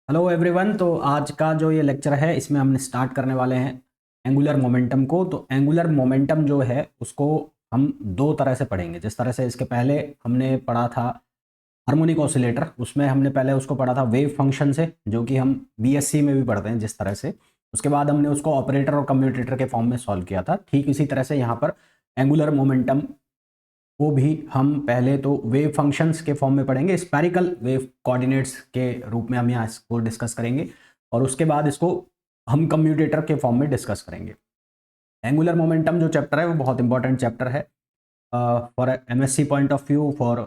Hello everyone. तो आज का जो ये लेक्चर है इसमें हम स्टार्ट करने वाले हैं एंगुलर मोमेंटम को। तो एंगुलर मोमेंटम जो है उसको हम दो तरह से पढ़ेंगे। जिस तरह से इसके पहले हमने पढ़ा था हार्मोनिक ऑसिलेटर, उसमें हमने पहले उसको पढ़ा था वेव फंक्शन से, जो कि हम बीएससी में भी पढ़ते हैं जिस तरह से। उसके बाद हमने उसको ऑपरेटर और कम्यूटेटर के फॉर्म में सॉल्व किया था। ठीक इसी तरह से यहाँ पर एंगुलर मोमेंटम वो भी हम पहले तो वेव फंक्शंस के फॉर्म में पढ़ेंगे, स्पेरिकल वेव कोऑर्डिनेट्स के रूप में हम यहाँ इसको डिस्कस करेंगे, और उसके बाद इसको हम कम्यूटेटर के फॉर्म में डिस्कस करेंगे। एंगुलर मोमेंटम जो चैप्टर है वो बहुत इंपॉर्टेंट चैप्टर है for MSc point of view, for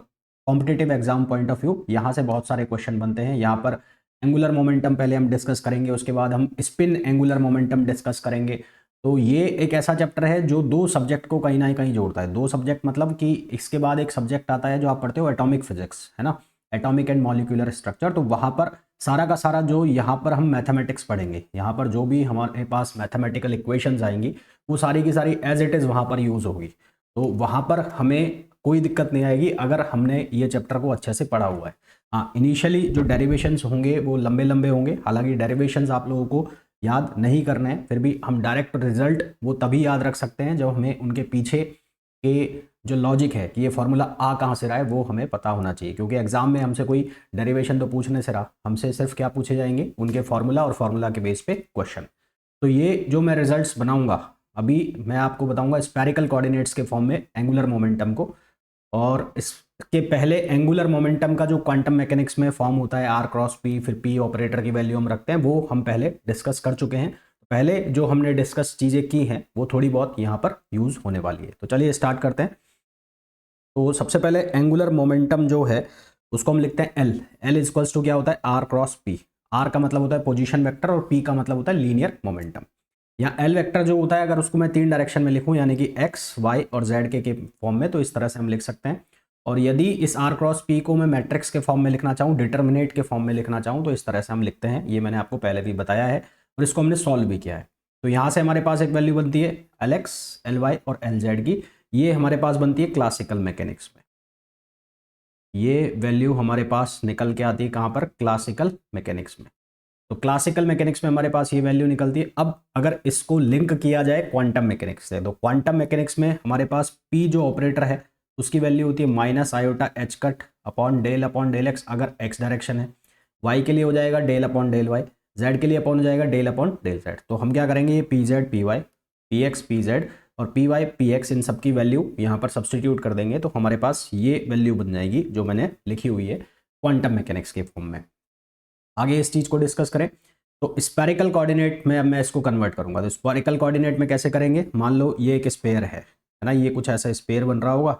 competitive exam point of view. यहाँ से बहुत सारे क्वेश्चन बनते हैं। यहाँ पर एंगुलर मोमेंटम पहले हम डिस्कस करेंगे, उसके बाद हम स्पिन एंगुलर मोमेंटम डिस्कस करेंगे। तो ये एक ऐसा चैप्टर है जो दो सब्जेक्ट को कहीं ना कहीं जोड़ता है। दो सब्जेक्ट मतलब कि इसके बाद एक सब्जेक्ट आता है जो आप पढ़ते हो एटॉमिक फिजिक्स, है ना, एटॉमिक एंड मॉलिक्यूलर स्ट्रक्चर। तो वहाँ पर सारा का सारा जो यहाँ पर हम मैथमेटिक्स पढ़ेंगे, यहाँ पर जो भी हमारे पास मैथमेटिकल इक्वेशंस आएंगी वो सारी की सारी एज इट इज़ वहाँ पर यूज़ होगी। तो वहाँ पर हमें कोई दिक्कत नहीं आएगी अगर हमने ये चैप्टर को अच्छे से पढ़ा हुआ है। हाँ, इनिशियली जो डेरिवेशंस होंगे वो लंबे लंबे होंगे, हालांकि डेरिवेशंस आप लोगों को याद नहीं करने हैं, फिर भी हम डायरेक्ट रिजल्ट वो तभी याद रख सकते हैं जब हमें उनके पीछे के जो लॉजिक है कि ये फॉर्मूला आ कहाँ से रहा है वो हमें पता होना चाहिए। क्योंकि एग्जाम में हमसे कोई डेरिवेशन तो पूछने से रहा, हमसे सिर्फ क्या पूछे जाएंगे, उनके फॉर्मूला और फॉर्मूला के बेस पे क्वेश्चन। तो ये जो मैं रिजल्ट्स बनाऊंगा अभी मैं आपको बताऊंगा स्पेरिकल कोऑर्डिनेट्स के फॉर्म में एंगुलर मोमेंटम को। और इसके पहले एंगुलर मोमेंटम का जो क्वांटम मैकेनिक्स में फॉर्म होता है आर क्रॉस पी, फिर पी ऑपरेटर की वैल्यू हम रखते हैं, वो हम पहले डिस्कस कर चुके हैं। पहले जो हमने डिस्कस चीज़ें की हैं वो थोड़ी बहुत यहाँ पर यूज़ होने वाली है। तो चलिए स्टार्ट करते हैं। तो सबसे पहले एंगुलर मोमेंटम जो है उसको हम लिखते हैं एल। एल इक्वल्स टू क्या होता है, आर क्रॉस पी। आर का मतलब होता है पोजीशन वेक्टर और पी का मतलब होता है लीनियर मोमेंटम। या एल वेक्टर जो होता है अगर उसको मैं तीन डायरेक्शन में लिखूं, यानी कि एक्स वाई और जेड के फॉर्म में, तो इस तरह से हम लिख सकते हैं। और यदि इस आर क्रॉस पी को मैं मैट्रिक्स के फॉर्म में लिखना चाहूँ, डिटर्मिनेट के फॉर्म में लिखना चाहूँ, तो इस तरह से हम लिखते हैं। ये मैंने आपको पहले भी बताया है और इसको हमने सॉल्व भी किया है। तो यहाँ से हमारे पास एक वैल्यू बनती है एल एक्स, एल वाई और एल जेड की। ये हमारे पास बनती है क्लासिकल मैकेनिक्स में। ये वैल्यू हमारे पास निकल के आती है कहाँ पर, क्लासिकल मैकेनिक्स में। तो क्लासिकल मैकेनिक्स में हमारे पास ये वैल्यू निकलती है। अब अगर इसको लिंक किया जाए क्वांटम मैकेनिक्स से, तो क्वांटम मैकेनिक्स में हमारे पास पी जो ऑपरेटर है उसकी वैल्यू होती है minus iota H cut upon del x, अगर एक्स डायरेक्शन है। वाई के लिए हो जाएगा del upon del y, z के लिए अपॉन हो जाएगा डेल अपॉन डेल जेड। तो हम क्या करेंगे, ये p z p y, p x p z और पी वाई पी एक्स, इन सब की वैल्यू यहाँ पर सब्सटीट्यूट कर देंगे तो हमारे पास ये वैल्यू बन जाएगी जो मैंने लिखी हुई है क्वांटम मैकेनिक्स के फॉर्म में। आगे इस चीज़ को डिस्कस करें तो स्पेरिकल कोऑर्डिनेट में अब मैं इसको कन्वर्ट करूंगा। तो स्पेरिकल कोऑर्डिनेट में कैसे करेंगे, मान लो ये एक स्पेयर है ना, ये कुछ ऐसा स्पेयर बन रहा होगा।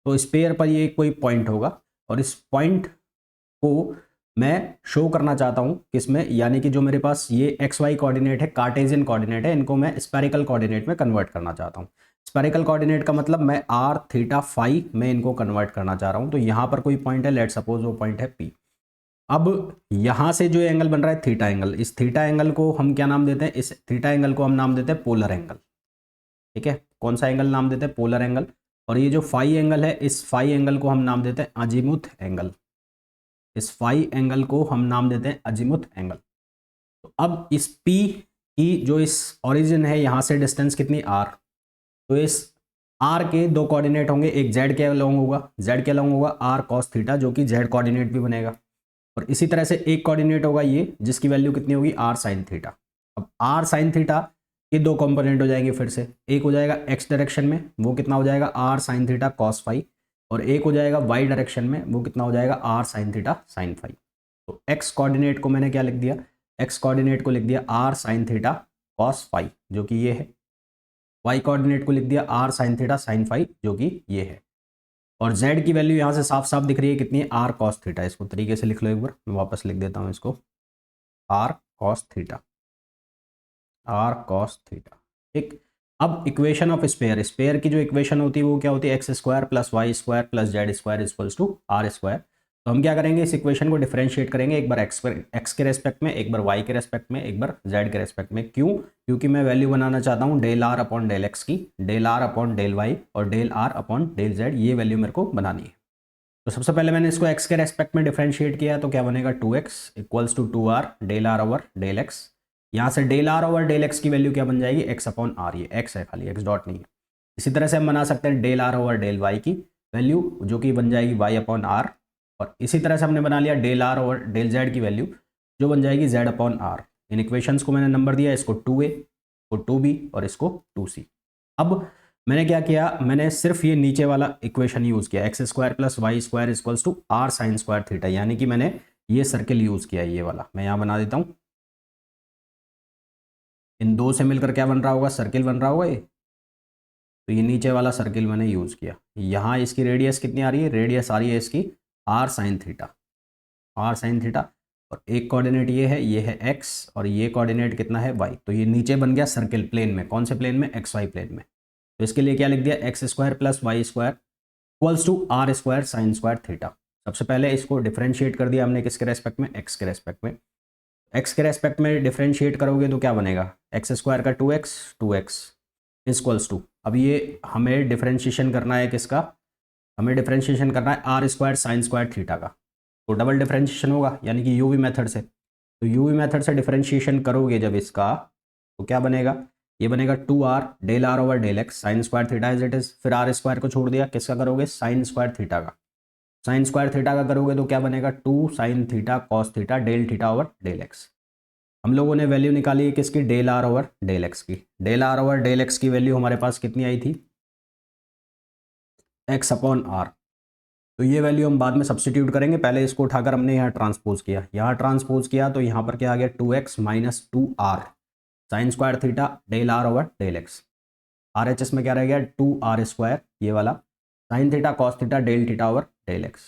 तो स्पेयर पर ये कोई पॉइंट होगा और इस पॉइंट को मैं शो करना चाहता हूँ किसमें, यानी कि जो मेरे पास ये एक्स वाई कोऑर्डिनेट है, कार्टेशियन कोऑर्डिनेट है, इनको मैं स्पेरिकल कोऑर्डिनेट में कन्वर्ट करना चाहता हूँ। स्पेरिकल कोऑर्डिनेट का मतलब मैं आर थीटा फाई में इनको कन्वर्ट करना चाह रहा हूँ। तो यहाँ पर कोई पॉइंट है, लेट सपोज वो पॉइंट है पी। अब यहां से जो एंगल बन रहा है थीटा एंगल, इस थीटा एंगल को हम क्या नाम देते हैं, इस थीटा एंगल को हम नाम देते हैं पोलर एंगल। ठीक है, कौन सा एंगल नाम देते हैं, पोलर एंगल। और ये जो फाई एंगल है, इस फाई एंगल को हम नाम देते हैं अजीमुथ एंगल। इस फाई एंगल को हम नाम देते हैं अजीमुथ एंगल। तो अब इस पी की जो इस ओरिजिन है यहां से डिस्टेंस कितनी, आर। तो इस आर के दो कोऑर्डिनेट होंगे, एक जेड के अलोंग होगा, जेड के अलोंग होगा आर कॉस थीटा, जो कि जेड कोऑर्डिनेट भी बनेगा। और इसी तरह से एक कोऑर्डिनेट होगा ये, जिसकी वैल्यू कितनी होगी, आर साइन थीटा। अब आर साइन थीटा के दो कंपोनेंट हो जाएंगे फिर से, एक हो जाएगा एक्स डायरेक्शन में, वो कितना हो जाएगा, r sine theta cos phi. और एक हो जाएगा वाई डायरेक्शन में, वो कितना हो जाएगा, r sine theta sine phi. तो एक्स कोऑर्डिनेट को मैंने क्या लिख दिया, एक्स कोऑर्डिनेट को लिख दिया r sine theta cos phi, जो कि ये है। वाई कोऑर्डिनेट को लिख दिया r sine theta sine phi, जो कि ये है। और z की वैल्यू यहाँ से साफ साफ दिख रही है कितनी है, आर कॉस थीटा। इसको तरीके से लिख लो एक बार, मैं वापस लिख देता हूँ इसको, r cos theta, r cos theta. ठीक। अब इक्वेशन ऑफ स्पेयर, स्पेयर की जो इक्वेशन होती है वो क्या होती है, x square plus y square plus z square equals to r square. तो हम क्या करेंगे, इस इक्वेशन को डिफरेंशिएट करेंगे, एक बार एक्स के रेस्पेक्ट में, एक बार वाई के रेस्पेक्ट में, एक बार जेड के रेस्पेक्ट में। क्यों, क्योंकि मैं वैल्यू बनाना चाहता हूँ del r upon del x की, del r upon del Y और del r upon del Z, ये वैल्यू मेरे को बनानी है। तो सबसे पहले मैंने इसको x के रेस्पेक्ट में डिफरेंशिएट किया, तो क्या बनेगा 2x equals to 2r del are over del x. यहाँ से del are over del x की वैल्यू क्या बन जाएगी, x अपॉन आर, ये x है खाली, x डॉट नहीं है। इसी तरह से हम बना सकते हैं del are over del y की वैल्यू, जो कि बन जाएगी y अपॉन आर। और इसी तरह से हमने बना लिया del are over del z की वैल्यू, जो बन जाएगी z अपॉन आर। इन इक्वेशंस को मैंने नंबर दिया, इसको 2a, इसको 2b और इसको 2c। अब मैंने क्या किया, मैंने सिर्फ ये नीचे वाला इक्वेशन यूज़ किया, x square plus y square equals to r sine square theta, यानी कि मैंने ये सर्किल यूज़ किया, ये वाला मैं यहाँ बना देता हूँ। इन दो से मिलकर क्या बन रहा होगा, सर्किल बन रहा होगा ये। तो ये नीचे वाला सर्किल मैंने यूज़ किया। यहाँ इसकी रेडियस कितनी आ रही है, रेडियस आ रही है इसकी r sine theta, r sine theta. और एक कोऑर्डिनेट ये है एक्स, और ये कोऑर्डिनेट कितना है वाई। तो ये नीचे बन गया सर्किल प्लेन में, कौन से प्लेन में, एक्स वाई प्लेन में। तो इसके लिए क्या लिख दिया, x square plus y square equals to r square sine square theta. सबसे पहले इसको डिफरेंशिएट कर दिया हमने, किसके रेस्पेक्ट में, एक्स के रेस्पेक्ट में। एक्स के रेस्पेक्ट में डिफरेंशिएट करोगे तो क्या बनेगा, एक्स स्क्वायर का 2x इक्वल्स टू, अब ये हमें डिफरेंशिएशन करना है किसका, हमें डिफरेंशिएशन करना है r square sine square theta का। तो डबल डिफरेंशिएशन होगा, यानी कि यूवी मेथड से। तो यूवी मेथड से डिफरेंशिएशन करोगे जब इसका, तो क्या बनेगा, ये बनेगा 2r del are over del x sine square theta as it is. फिर आर स्क्वायर को छोड़ दिया, किसका करोगे, साइन स्क्वायर थीटा का। साइन स्क्वायर थीटा का करोगे तो क्या बनेगा, 2 sine theta cos theta del theta over del x. हम लोगों ने वैल्यू निकाली है किसकी, del are over del x की। Del are over del x की वैल्यू हमारे पास कितनी आई थी, एक्स अपॉन आर। तो ये वैल्यू हम बाद में सब्सटीट्यूट करेंगे, पहले इसको उठाकर हमने यहाँ ट्रांसपोज किया, यहाँ ट्रांसपोज किया तो यहाँ पर क्या आ गया, 2x minus 2r sine square theta del are over del x. R H S में क्या रह गया, 2r स्क्वायर, ये वाला sine theta cos theta del theta over del x.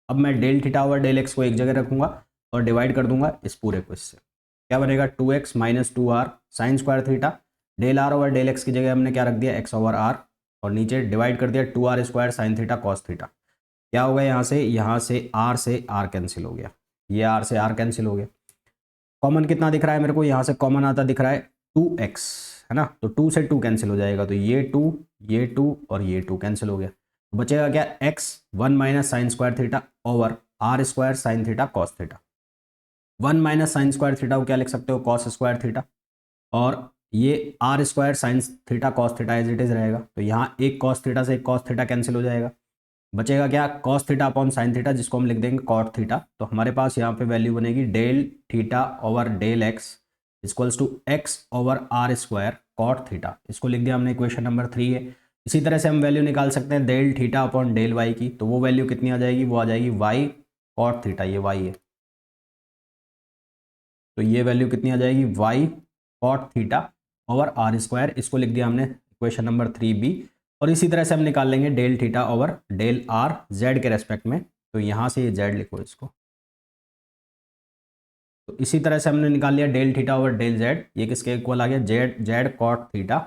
अब मैं del theta over del x को एक जगह रखूंगा और डिवाइड कर दूंगा इस पूरे को इससे, क्या बनेगा, 2x minus 2r sine square theta del are over del x की जगह हमने क्या रख दिया, x ओवर r, और नीचे डिवाइड कर दिया 2r square sine theta cos theta. क्या होगा, यहाँ से r से r कैंसिल हो गया, ये r से r कैंसिल हो गया। कॉमन कितना दिख रहा है मेरे को, यहाँ से कॉमन आता दिख रहा है 2x, है ना। तो 2 से 2 कैंसिल हो जाएगा, तो ये 2 और ये 2 कैंसिल हो गया। तो बचेगा क्या, x 1 minus sine square theta over r square sine theta cos theta. 1 minus sine square theta को क्या लिख सकते हो, कॉस स्क्वायर थीटा, और ये r square sine theta cos theta as it is रहेगा। तो यहाँ एक कॉस थीटा से एक कॉस थीटा कैंसिल हो जाएगा, बचेगा क्या, cos theta upon sine theta, जिसको हम लिख देंगे कॉट थीटा। तो हमारे पास यहाँ पे वैल्यू बनेगी del theta over del x equals to x over r square cot theta. इसको लिख दिया हमने, इक्वेशन नंबर 3 है। इसी तरह से हम वैल्यू निकाल सकते हैं del theta upon del Y की, तो वो वैल्यू कितनी आ जाएगी, वो आ जाएगी वाई कॉट थीटा, ये वाई है। तो ये वैल्यू कितनी आ जाएगी, y cot theta over r square, इसको लिख दिया हमने इक्वेशन नंबर 3b। और इसी तरह से हम निकाल लेंगे del theta over del r z के रेस्पेक्ट में। तो यहाँ से ये जेड लिखो इसको। तो इसी तरह से हमने निकाल लिया del theta over del Z, ये किसके इक्वल आ गया, z cot theta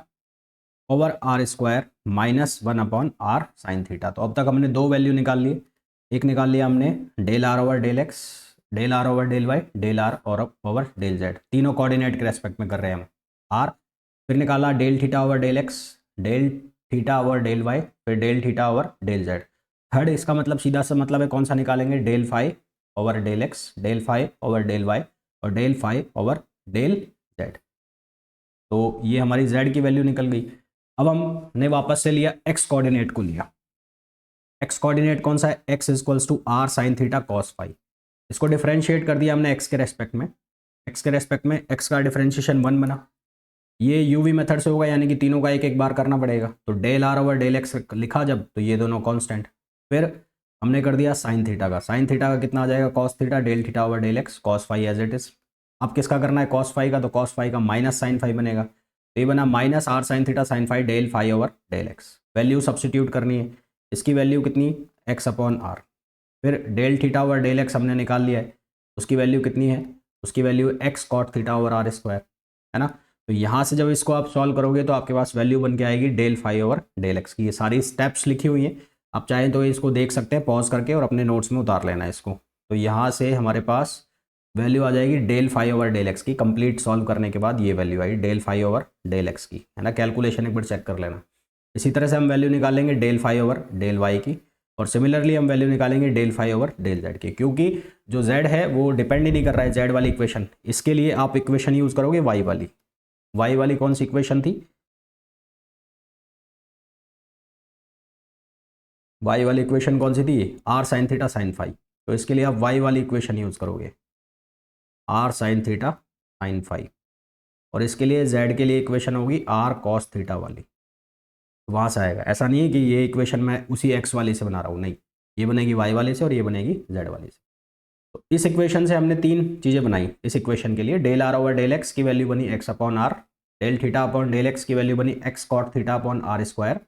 over r square minus 1 upon r sine theta. तो अब तक हमने दो वैल्यू निकाल लिए, एक निकाल लिया हमने del are over del x, del are over del Y, del r और ओवर डेल जेड, तीनों कोऑर्डिनेट के रेस्पेक्ट में कर रहे हैं हम आर। फिर निकाला del theta over del x, del theta over del y, फिर del theta over del z. Third इसका मतलब सीधा सा मतलब है कौन सा निकालेंगे, del phi over del x, del phi over del Y और del phi over del z. तो ये हमारी जेड की वैल्यू निकल गई। अब हमने वापस से लिया एक्स कोऑर्डिनेट को लिया, एक्स कोऑर्डिनेट कौन सा है, x equals to r sine theta cos phi. इसको डिफरेंशिएट कर दिया हमने एक्स के रेस्पेक्ट में, एक्स के रेस्पेक्ट में एक्स का डिफरेंशिएशन 1 बना। ये यूवी मेथड से होगा, यानी कि तीनों का एक एक बार करना पड़ेगा। तो del are over del x लिखा जब, तो ये दोनों कांस्टेंट। फिर हमने कर दिया साइन थीटा का, साइन थीटा का कितना आ जाएगा, cos theta del theta over del x cos phi as it is. अब किसका करना है, कॉस फाई का, तो कॉस फाई का माइनस साइन फाई बनेगा। तो ये बना minus r sine theta sine phi del phi over del x. Value substitute करनी है, इसकी वैल्यू कितनी, एक्स अपॉन आर। फिर del theta over del x हमने निकाल लिया है, उसकी वैल्यू कितनी है, उसकी value x cot theta over r square, है ना। तो यहाँ से जब इसको आप सॉल्व करोगे तो आपके पास वैल्यू बन के आएगी del phi over del x की। ये सारी स्टेप्स लिखी हुई हैं, आप चाहें तो इसको देख सकते हैं पॉज करके और अपने नोट्स में उतार लेना है इसको। तो यहाँ से हमारे पास वैल्यू आ जाएगी del phi over del x की। कंप्लीट सॉल्व करने के बाद ये वैल्यू आई del phi over del x की, है ना। कैलकुलेशन एक बार चेक कर लेना। इसी तरह से हम वैल्यू निकालेंगे del phi over del Y की। और सिमिलरली हम वैल्यू निकालेंगे del phi over del Z की, क्योंकि जो जेड है वो डिपेंड ही नहीं कर रहा है जेड वाली इक्वेशन। इसके लिए आप इक्वेशन यूज करोगे वाई वाली। वाई वाली कौन सी इक्वेशन थी? वाई वाली इक्वेशन कौन सी थी? R sine theta sine phi. तो इसके लिए आप वाई वाली इक्वेशन यूज करोगे, r sine theta sine phi. और इसके लिए जेड के लिए इक्वेशन होगी आर कॉस थीटा वाली। तो वहाँ से आएगा। ऐसा नहीं है कि ये इक्वेशन मैं उसी एक्स वाले से बना रहा हूँ, नहीं, ये बनेगी वाई वाले से और ये बनेगी जेड वाले से। तो इस इक्वेशन से हमने तीन चीज़ें बनाई। इस इक्वेशन के लिए del are over del x की वैल्यू बनी x upon r, del theta upon del x की वैल्यू बनी x cot theta upon r square,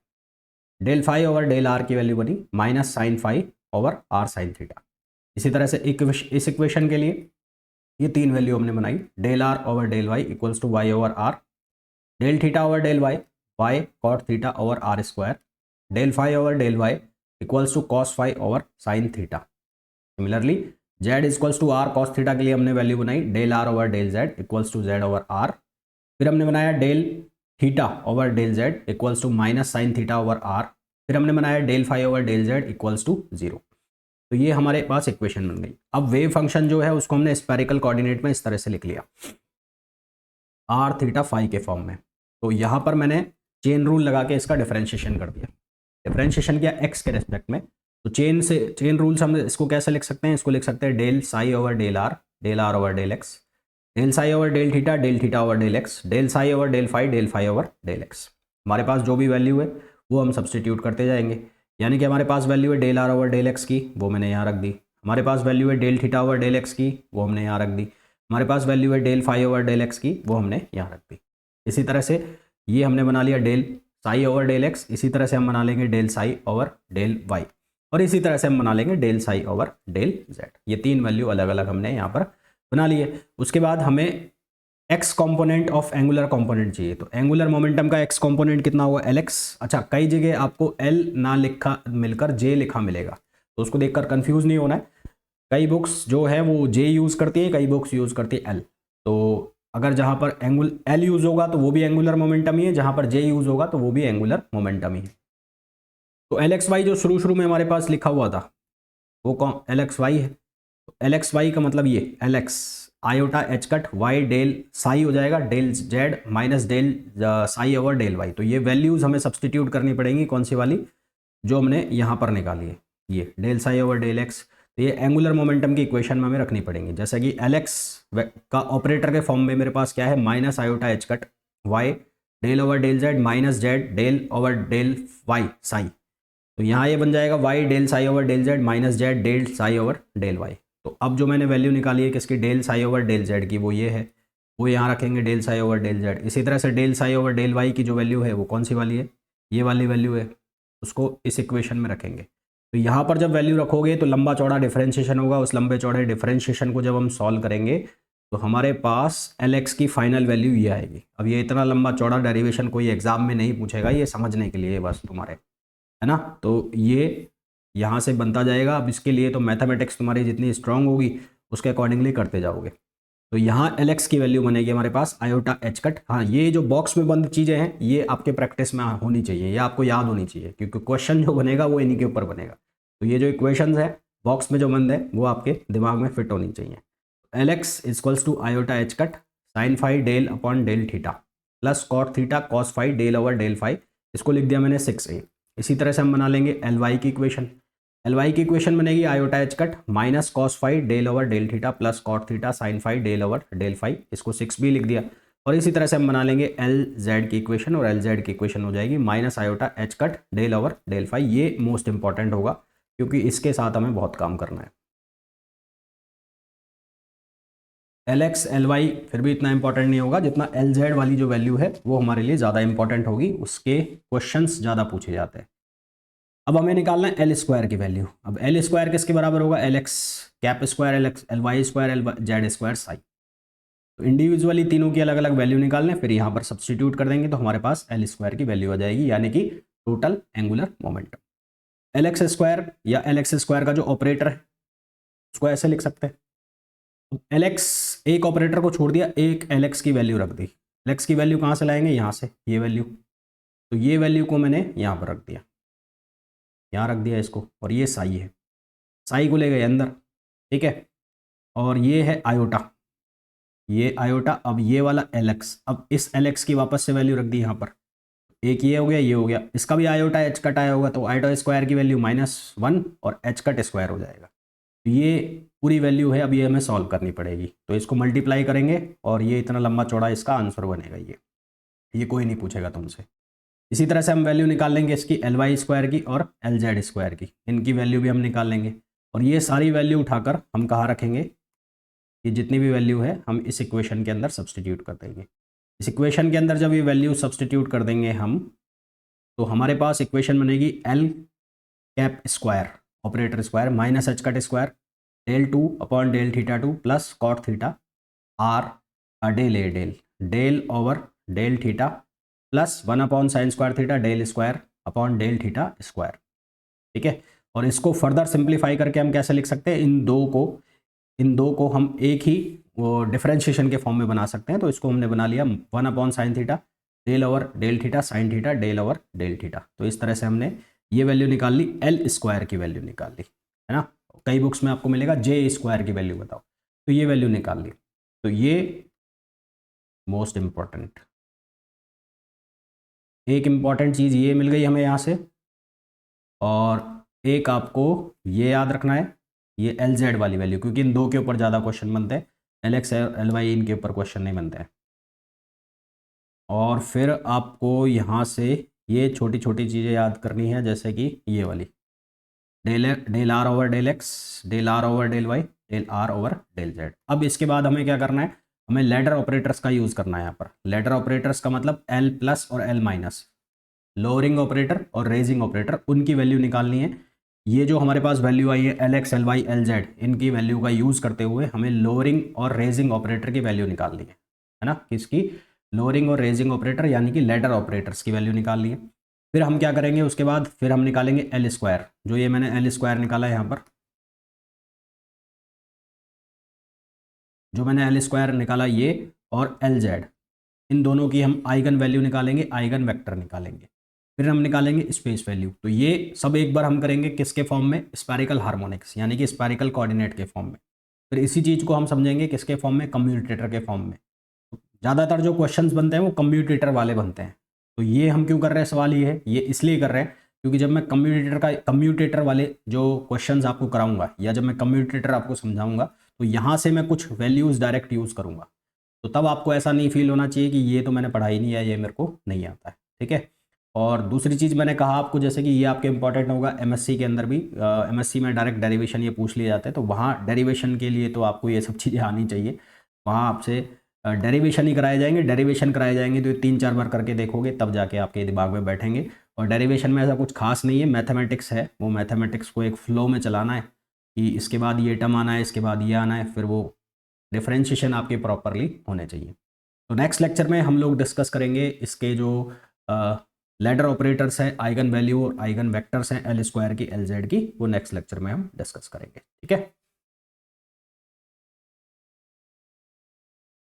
del phi over del r की वैल्यू बनी minus sine phi over r sine theta. इसी तरह से इस इक्वेशन के लिए ये तीन वैल्यू हमने बनाई, del are over del y equals to y over r, del theta over del y y cot theta over r square, del phi over del y equals to cos phi over sine theta. Similarly z equals to r cos theta के लिए हमने value बनाई del are over del z equals to z over r. फिर हमने बनाया del theta over del z equals to minus sign theta over r. फिर हमने बनाया del phi over del z equals to zero. तो ये हमारे पास इक्वेशन बन गई। अब वेव फंक्शन जो है उसको हमने स्पेरिकल कोऑर्डिनेट में इस तरह से लिख लिया, आर थीटा फाई के फॉर्म में। तो यहाँ पर मैंने चेन रूल लगा के इसका डिफरेंशिएशन कर दिया। डिफरेंशिएशन किया एक्स के रेस्पेक्ट में। तो चेन रूल से हम इसको कैसे लिख सकते हैं? इसको लिख सकते हैं del psi over del are over del x, del psi over del theta over del x, del psi over del phi over del x. हमारे पास जो भी वैल्यू है वो हम सब्सटीट्यूट करते जाएंगे। यानी कि हमारे पास वैल्यू है del are over del x की, वो मैंने यहाँ रख दी। हमारे पास वैल्यू है del theta over del x की, वो हमने यहाँ रख दी। हमारे पास वैल्यू है del phi over del x की, वो हमने यहाँ रख दी। इसी तरह से ये हमने बना लिया del psi over del X, इसी तरह से हम बना लेंगे del psi over del Y, और इसी तरह से हम बना लेंगे del psi over del Z. ये तीन वैल्यू अलग अलग हमने यहाँ पर बना लिए। उसके बाद हमें x component of angular component चाहिए। तो एंगुलर मोमेंटम का एक्स कॉम्पोनेंट कितना होगा? L x. अच्छा, कई जगह आपको एल ना लिखा मिलकर जे लिखा मिलेगा, तो उसको देखकर कंफ्यूज नहीं होना है। कई बुक्स जो है वो जे यूज़ करती है, कई बुक्स यूज़ करती है एल। तो अगर जहाँ पर एल यूज़ होगा तो वो भी एंगुलर मोमेंटम ही है, जहाँ पर जे यूज़ होगा तो वो भी एंगुलर मोमेंटम ही है। तो एल एक्स वाई जो शुरू शुरू में हमारे पास लिखा हुआ था वो कौन? एल एक्स वाई है। तो एल एक्स वाई का मतलब ये L X iota H cut Y del psi हो जाएगा del Z minus del psi over del Y. तो ये वैल्यूज़ हमें सब्सटीट्यूट करनी पड़ेंगी, कौन सी वाली? जो हमने यहाँ पर निकाली है, ये del psi over del X. तो ये एंगुलर मोमेंटम की इक्वेशन में हमें रखनी पड़ेंगी। जैसे कि एल एक्स का ऑपरेटर के फॉर्म में मेरे पास क्या है? Minus iota H cut Y del over del Z minus Z del over del Y psi. तो यहाँ ये बन जाएगा Y del psi over del Z minus Z del psi over del Y. तो अब जो मैंने वैल्यू निकाली है किसकी? Del psi over del Z की, वो ये है, वो यहाँ रखेंगे del psi over del Z. इसी तरह से del psi over del Y की जो वैल्यू है वो कौन सी वाली है? ये वाली वैल्यू है, उसको इस इक्वेशन में रखेंगे। तो यहाँ पर जब वैल्यू रखोगे तो लंबा चौड़ा डिफरेंशिएशन होगा। उस लंबे चौड़े डिफरेंशिएशन को जब हम सॉल्व करेंगे तो हमारे पास एल एक्स की फाइनल वैल्यू ये आएगी। अब ये इतना लंबा चौड़ा डेरिवेशन कोई एग्जाम में नहीं पूछेगा, ये समझने के लिए बस तुम्हारे, है ना। तो ये यहाँ से बनता जाएगा। अब इसके लिए तो मैथमेटिक्स तुम्हारी जितनी स्ट्रांग होगी उसके अकॉर्डिंगली करते जाओगे। तो यहाँ एल एक्स की वैल्यू बनेगी हमारे पास आयोटा एच कट। हाँ, ये जो बॉक्स में बंद चीज़ें हैं ये आपके प्रैक्टिस में होनी चाहिए, ये आपको याद होनी चाहिए, क्योंकि क्वेश्चन जो बनेगा वो इन्हीं के ऊपर बनेगा। तो ये जो इक्वेशंस है बॉक्स में जो बंद है वो आपके दिमाग में फिट होनी चाहिए। L X equals to iota H cut sine phi del upon del theta plus cot theta cos phi del over del phi, इसको लिख दिया मैंने 6a। इसी तरह से हम बना लेंगे एल वाई की इक्वेशन। एल वाई की इक्वेशन बनेगी iota H cut minus cos phi del over del theta plus cot theta sine phi del over del phi, इसको 6b लिख दिया। और इसी तरह से हम बना लेंगे एल जेड की इक्वेशन, और एल जेड की इक्वेशन हो जाएगी minus iota H cut del over del phi. ये मोस्ट इंपॉर्टेंट होगा क्योंकि इसके साथ हमें बहुत काम करना है। एल एक्स एल वाई फिर भी इतना इंपॉर्टेंट नहीं होगा जितना एल जेड वाली जो वैल्यू है वो हमारे लिए ज़्यादा इंपॉर्टेंट होगी, उसके क्वेश्चंस ज़्यादा पूछे जाते हैं। अब हमें निकालना है एल स्क्वायर की वैल्यू। अब एल स्क्वायर किसके बराबर होगा? L X cap square L X L Y square L Z square psi. तो इंडिविजुअली तीनों की अलग अलग वैल्यू निकालने, फिर यहाँ पर सब्सटीट्यूट कर देंगे तो हमारे पास एल स्क्वायर की वैल्यू आ जाएगी, यानी कि total angular momentum. L x square या एल एक्स स्क्वायर का जो ऑपरेटर है उसको ऐसे लिख सकते हैं। एल एक्स एक ऑपरेटर को छोड़ दिया, एक एल एक्स की वैल्यू रख दी। एल एक्स की वैल्यू कहाँ से लाएंगे? यहाँ से, ये वैल्यू। तो ये वैल्यू को मैंने यहाँ पर रख दिया। यहाँ रख दिया इसको, और ये साई है, साई को ले गए अंदर, ठीक है। और ये है आयोटा, ये आयोटा, अब ये वाला एलएक्स, अब इस एलएक्स की वापस से वैल्यू रख दी यहाँ पर, एक ये हो गया, ये हो गया, इसका भी आयोटा एच कट आया होगा, तो आयोटा स्क्वायर की वैल्यू -1 और एच कट स्क्वायर हो जाएगा। तो ये पूरी वैल्यू है, अब ये हमें सॉल्व करनी पड़ेगी, तो इसको मल्टीप्लाई करेंगे और ये इतना लंबा चौड़ा इसका आंसर बनेगा। ये कोई नहीं पूछेगा तुमसे। इसी तरह से हम वैल्यू निकाल लेंगे इसकी एल वाई स्क्वायर की और एल जेड स्क्वायर की, इनकी वैल्यू भी हम निकाल लेंगे। और ये सारी वैल्यू उठाकर हम कहाँ रखेंगे, ये जितनी भी वैल्यू है हम इस इक्वेशन के अंदर सब्सटीट्यूट कर देंगे। इस इक्वेशन के अंदर जब ये वैल्यू सब्सटीट्यूट कर देंगे हम, तो हमारे पास इक्वेशन बनेगी L cap square operator square minus H cut square del 2 upon del theta 2 plus cot theta R del over del theta plus 1 upon sine square theta del square upon del theta square, ठीक है। और इसको further simplify करके हम कैसे लिख सकते हैं, इन दो को हम एक ही वो डिफरेंशिएशन के फॉर्म में बना सकते हैं। तो इसको हमने बना लिया 1 upon sine theta del over del theta sine theta del over del theta. तो इस तरह से हमने ये वैल्यू निकाल ली, एल स्क्वायर की वैल्यू निकाल ली, है ना। कई बुक्स में आपको मिलेगा जे स्क्वायर की वैल्यू बताओ, तो ये वैल्यू निकाल ली। तो ये मोस्ट इम्पॉर्टेंट, एक इम्पॉर्टेंट चीज़ ये मिल गई हमें यहाँ से, और एक आपको ये याद रखना है, ये एल जेड वाली वैल्यू, क्योंकि इन दो के ऊपर ज़्यादा क्वेश्चन बनते हैं, एल एक्स एल वाई इनके ऊपर क्वेश्चन नहीं बनते हैं। और फिर आपको यहाँ से ये छोटी छोटी चीज़ें याद करनी है, जैसे कि ये वाली del are over del x, del are over del Y, del are over del Z. अब इसके बाद हमें क्या करना है, हमें लैडर ऑपरेटर्स का यूज़ करना है यहाँ पर। लैडर ऑपरेटर्स का मतलब एल प्लस और एल माइनस, लोअरिंग ऑपरेटर और रेजिंग ऑपरेटर, उनकी वैल्यू निकालनी है। ये जो हमारे पास वैल्यू आई है L X L Y L Z, इनकी वैल्यू का यूज़ करते हुए हमें लोअरिंग और रेजिंग ऑपरेटर की वैल्यू निकालनी है ना। किसकी, लोअरिंग और रेजिंग ऑपरेटर यानी कि लैडर ऑपरेटर्स की वैल्यू निकालनी है। फिर हम क्या करेंगे उसके बाद, फिर हम निकालेंगे एल स्क्वायर, जो ये मैंने एल स्क्वायर निकाला है यहाँ पर, जो मैंने एल स्क्वायर निकाला ये, और एल जेड, इन दोनों की हम आइगन वैल्यू निकालेंगे, आइगन वेक्टर निकालेंगे। फिर हम निकालेंगे स्पेस वैल्यू। तो ये सब एक बार हम करेंगे किसके फॉर्म में, स्फेरिकल हार्मोनिक्स यानी कि स्फेरिकल कोऑर्डिनेट के फॉर्म में। फिर इसी चीज़ को हम समझेंगे किसके फॉर्म में, कम्यूटेटर के फॉर्म में। तो ज़्यादातर जो क्वेश्चंस बनते हैं वो कम्यूटेटर वाले बनते हैं। तो ये हम क्यों कर रहे हैं, सवाल ये है, ये इसलिए कर रहे हैं क्योंकि जब मैं कम्यूटेटर वाले जो क्वेश्चंस आपको कराऊंगा, या जब मैं कम्यूटेटर आपको समझाऊंगा, तो यहाँ से मैं कुछ वैल्यूज़ डायरेक्ट यूज़ करूँगा। तो तब आपको ऐसा नहीं फील होना चाहिए कि ये तो मैंने पढ़ा ही नहीं है, ये मेरे को नहीं आता है, ठीक है। और दूसरी चीज़ मैंने कहा आपको, जैसे कि ये आपके इंपॉर्टेंट होगा एमएससी के अंदर भी, एमएससी में डायरेक्ट डेरिवेशन ये पूछ लिए जाते हैं, तो वहाँ डेरिवेशन के लिए तो आपको ये सब चीज़ें आनी चाहिए। वहाँ आपसे डेरिवेशन ही कराए जाएंगे, डेरिवेशन कराए जाएंगे तो 3-4 बार करके देखोगे तब जाके आपके दिमाग में बैठेंगे। और डेरिवेशन में ऐसा कुछ खास नहीं है, मैथमेटिक्स है, वो मैथमेटिक्स को एक फ्लो में चलाना है कि इसके बाद ये टर्म आना है, इसके बाद ये आना है, फिर वो डिफरेंशिएशन आपके प्रॉपरली होने चाहिए। तो नेक्स्ट लेक्चर में हम लोग डिस्कस करेंगे इसके जो लैडर ऑपरेटर्स हैं, आइगन वैल्यू और आइगन वेक्टर्स हैं एल स्क्वायर की एल जेड की, वो नेक्स्ट लेक्चर में हम डिस्कस करेंगे, ठीक है।